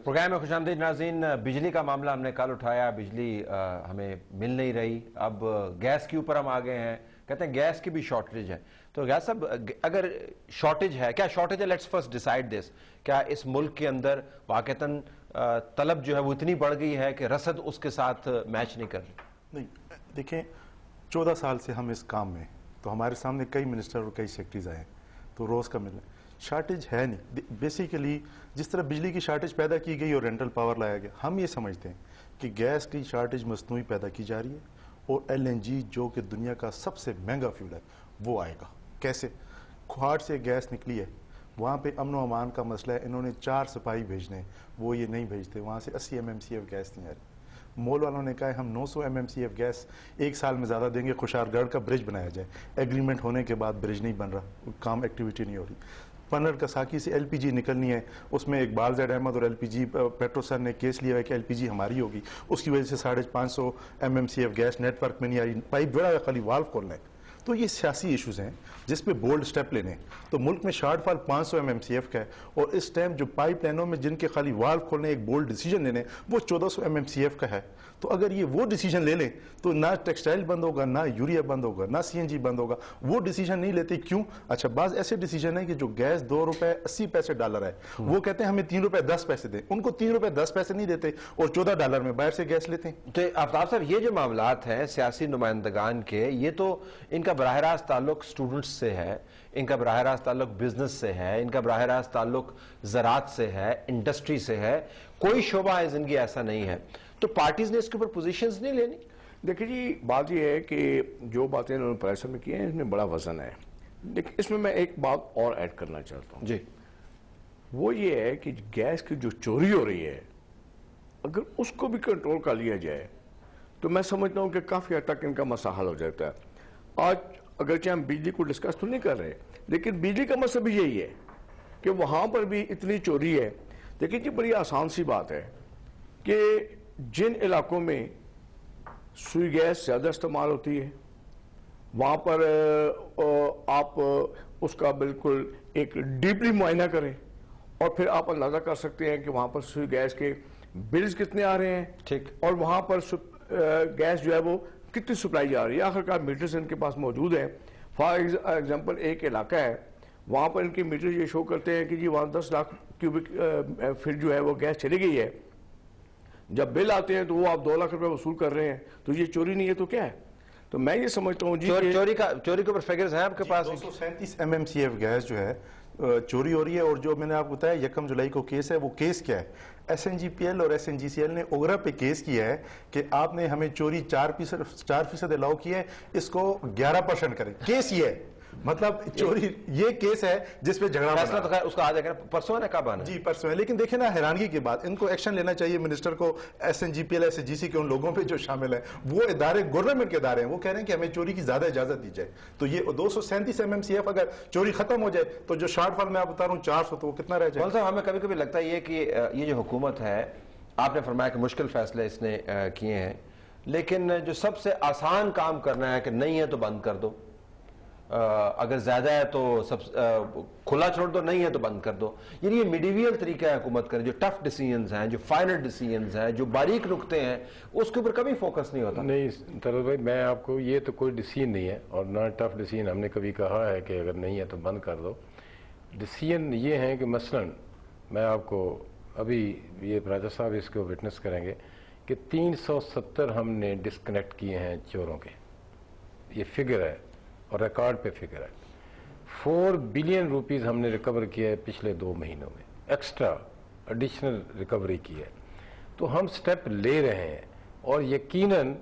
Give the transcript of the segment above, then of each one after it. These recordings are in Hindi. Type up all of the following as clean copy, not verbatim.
प्रोग्राम में खुशामदीद नाज़रीन। बिजली का मामला हमने कल उठाया, बिजली हमें मिल नहीं रही। अब गैस के ऊपर हम आ गए हैं, कहते हैं गैस की भी शॉर्टेज है। तो गैस साहब, अगर शॉर्टेज है, क्या शॉर्टेज है? Let's first decide this. क्या इस मुल्क के अंदर वाकईतन तलब जो है वो इतनी बढ़ गई है कि रसद उसके साथ मैच नहीं कर रही? नहीं, देखें 14 साल से हम इस काम में, तो हमारे सामने कई मिनिस्टर और कई सेक्रेटरीज आए, तो रोज़ का मिलना शार्टेज है नहीं। बेसिकली जिस तरह बिजली की शार्टेज पैदा की गई और रेंटल पावर लाया गया, हम ये समझते हैं कि गैस की शार्टेज मसनूई पैदा की जा रही है और LNG जो कि दुनिया का सबसे महंगा फ्यूल है वो आएगा। कैसे? खुहाट से गैस निकली है, वहाँ पे अमन व अमान का मसला है, इन्होंने 4 सिपाही भेजने हैं, वो ये नहीं भेजते, वहाँ से 80 MMCF गैस नहीं आ रही। मोल वालों ने कहा है हम 900 MMCF गैस एक साल में ज़्यादा देंगे, खुशारगढ़ का ब्रिज बनाया जाए। एग्रीमेंट होने के बाद ब्रिज नहीं बन रहा, काम एक्टिविटी नहीं हो रही। पनर कसाकी से LPG निकलनी है, उसमें इकबाल ज़ैद अहमद और LPG पेट्रोसन ने केस लिया है कि LPG हमारी होगी, उसकी वजह से 550 MMCF गैस नेटवर्क में नहीं आ रही। पाइप जोड़ा है, खाली वाल्व खोलना है। तो ये सियासी इश्यूज़ हैं जिस पे बोल्ड स्टेप लेने हैं। तो मुल्क में शॉर्टफॉल 500 MMCF का है और इस टाइम जो पाइप लाइनों में जिनके खाली वाल्व खोलने एक बोल्ड डिसीजन लेने वो 1400 MMCF का है। तो अगर ये वो डिसीजन ले लें तो ना टेक्सटाइल बंद होगा, ना यूरिया बंद होगा, ना CNG बंद होगा। वो डिसीजन नहीं लेते, क्यों? अच्छा, बाज ऐसे डिसीजन है कि जो गैस $2.80 है, वो कहते हैं हमें $3.10 दें, उनको $3.10 नहीं देते और $14 में बाहर से गैस लेते हैं। तो आफ्ताब साहब, ये जो मामलात हैं सियासी नुमाइंदगान के, ये तो इनका बराह रास्त ताल्लुक स्टूडेंट्स से है, इनका बराह रास्त ताल्लुक बिजनेस से है, इनका बराह रास्त ताल्लुक ज़राअत से है, इंडस्ट्री से है। कोई शोबा है जिंदगी ऐसा नहीं है। तो पार्टीज ने इसके ऊपर पोजीशंस नहीं लेनी? देखिए जी, बात यह है कि जो बातें इन्होंने प्रेशर में की हैं इसमें बड़ा वजन है। लेकिन इसमें मैं एक बात और ऐड करना चाहता हूँ जी, वो ये है कि गैस की जो चोरी हो रही है, अगर उसको भी कंट्रोल कर लिया जाए तो मैं समझता हूँ कि काफ़ी हद तक इनका मसला हल हो जाता है। आज अगरचे हम बिजली को डिस्कस तो नहीं कर रहे, लेकिन बिजली का मसला भी यही है कि वहाँ पर भी इतनी चोरी है। देखिए जी, बड़ी आसान सी बात है कि जिन इलाकों में सुई गैस ज़्यादा इस्तेमाल होती है वहाँ पर आप उसका बिल्कुल एक डीपली मुआयना करें और फिर आप अंदाज़ा कर सकते हैं कि वहाँ पर सुई गैस के बिल्स कितने आ रहे हैं, ठीक, और वहाँ पर गैस जो है वो कितनी सप्लाई जा रही है। आखिरकार मीटर्स इनके पास मौजूद हैं। फॉर एग्जांपल एक इलाका है, वहाँ पर इनके मीटर ये शो करते हैं कि जी वहाँ 10 लाख क्यूबिक फीट जो है वो गैस चली गई है। जब बिल आते हैं तो वो आप 2 लाख रुपए वसूल कर रहे हैं, तो ये चोरी नहीं है तो क्या है? तो मैं ये समझता हूँ जी चोरी के ऊपर फिगर्स हैं आपके पास? 237 MMCF गैस जो है चोरी हो रही है। और जो मैंने आपको बताया 1 जुलाई को केस है, वो केस क्या है? SNGPL और SNGCL ने ओगरा पे केस किया है कि आपने हमें चोरी 4% अलाउ किया है, इसको 11% करें। केस ये है, मतलब चोरी ये केस है जिसपे झगड़ा फैसला तो खैर उसका आ जाएगा, परसों है कब आना? जी परसों है। लेकिन देखे ना, हैरानगी की बात, इनको एक्शन लेना चाहिए मिनिस्टर को, SNGPL SNGC के उन लोगों पे जो शामिल है, वो इदारे गवर्नमेंट के इदारे हैं, वो कह रहे हैं कि हमें चोरी की ज्यादा इजाजत दी जाए। तो ये 237 MMCF अगर चोरी खत्म हो जाए तो जो शॉर्टफॉल मैं आप बता रहा हूँ 400, तो वो कितना रह जाए? साहब, हमें कभी कभी लगता है ये कि ये जो हुकूमत है, आपने फरमाया कि मुश्किल फैसले इसने किए हैं, लेकिन जो सबसे आसान काम करना है कि नहीं है तो बंद कर दो, अगर ज्यादा है तो सब खुला छोड़ दो, नहीं है तो बंद कर दो। ये मिडिवियल तरीका है हुकूमत करने। जो टफ डिसीजंस हैं, जो फाइनल डिसीजंस हैं, जो बारीक नुकते हैं, उसके ऊपर कभी फोकस नहीं होता। नहीं तरल भाई, मैं आपको, ये तो कोई डिसीजन नहीं है और ना टफ डिसीजन हमने कभी कहा है कि अगर नहीं है तो बंद कर दो। डिसीजन ये है कि मसलन मैं आपको अभी, ये राजा साहब इसको विटनेस करेंगे कि 370 हमने डिस्कनेक्ट किए हैं चोरों के, ये फिगर है और रिकॉर्ड पे फिगर है। 4 बिलियन रुपीस हमने रिकवर किया है पिछले 2 महीनों में, एक्स्ट्रा एडिशनल रिकवरी की है। तो हम स्टेप ले रहे हैं और यकीनन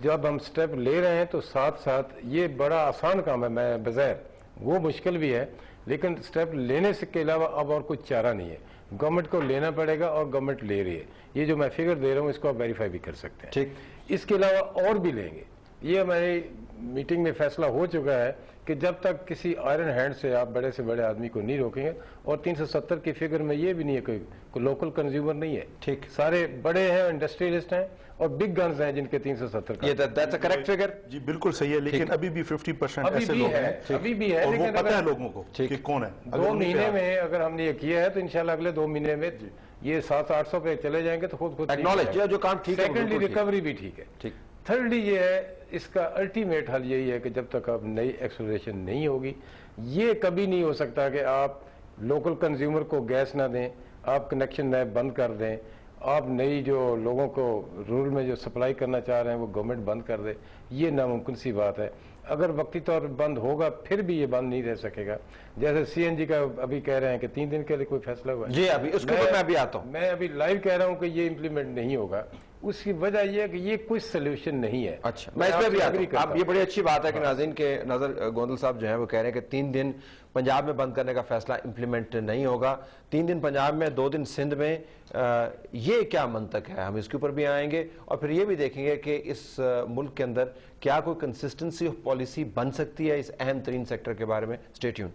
जब हम स्टेप ले रहे हैं तो साथ साथ ये बड़ा आसान काम है, मैं बज़ैर वो मुश्किल भी है, लेकिन स्टेप लेने से के अलावा अब और कुछ चारा नहीं है। गवर्नमेंट को लेना पड़ेगा और गवर्नमेंट ले रही है। ये जो मैं फिगर दे रहा हूँ इसको आप वेरीफाई भी कर सकते हैं। ठीक, इसके अलावा और भी लेंगे। ये हमारी मीटिंग में फैसला हो चुका है कि जब तक किसी आयरन हैंड से आप बड़े से बड़े आदमी को नहीं रोकेंगे, और 370 की फिगर में ये भी नहीं है कोई लोकल कंज्यूमर नहीं है। ठीक, सारे बड़े हैं, इंडस्ट्रियलिस्ट हैं और बिग गन्स हैं जिनके 370 का। ये दैट्स अ करेक्ट फिगर। जी बिल्कुल सही है, लेकिन अभी भी 50% अभी ऐसे भी लोग है, हैं, अभी भी है, और वो लेकिन पता है लोगों को कि कौन है। 2 महीने में अगर हमने ये किया है तो इंशाल्लाह अगले 2 महीने में ये 700-800 पे चले जाएंगे तो खुद खुद एक्नॉलेज जो काम ठीक है, सेकेंडली बिल्कुल ठीक। रिकवरी भी ठीक है। ठीक। थर्डली ये है, इसका अल्टीमेट हल यही है कि जब तक अब नई एक्सप्लोरेशन नहीं होगी, ये कभी नहीं हो सकता कि आप लोकल कंज्यूमर को गैस ना दें, आप कनेक्शन नए बंद कर दें, आप नई जो लोगों को रूरल में जो सप्लाई करना चाह रहे हैं वो गवर्नमेंट बंद कर दे। ये नामुमकिन सी बात है। अगर वक्ती तौर पर बंद होगा फिर भी ये बंद नहीं रह सकेगा। जैसे सीएनजी का अभी कह रहे हैं कि 3 दिन के लिए कोई फैसला हुआ है। जी, अभी उसके ऊपर मैं अभी आता हूँ। मैं अभी लाइव कह रहा हूँ कि ये इम्प्लीमेंट नहीं होगा। उसकी वजह यह है कि ये कोई सोल्यूशन नहीं है। अच्छा, मैं इसमें भी आता हूं। आप ये बड़ी अच्छी बात है कि नाज़रीन के नजर गोंदल साहब जो है वो कह रहे हैं कि 3 दिन पंजाब में बंद करने का फैसला इंप्लीमेंट नहीं होगा, 3 दिन पंजाब में, 2 दिन सिंध में। ये क्या मंतक है, हम इसके ऊपर भी आएंगे और फिर ये भी देखेंगे कि इस मुल्क के अंदर क्या कोई कंसिस्टेंसी ऑफ पॉलिसी बन सकती है इस अहम तरीन सेक्टर के बारे में। Stay tuned.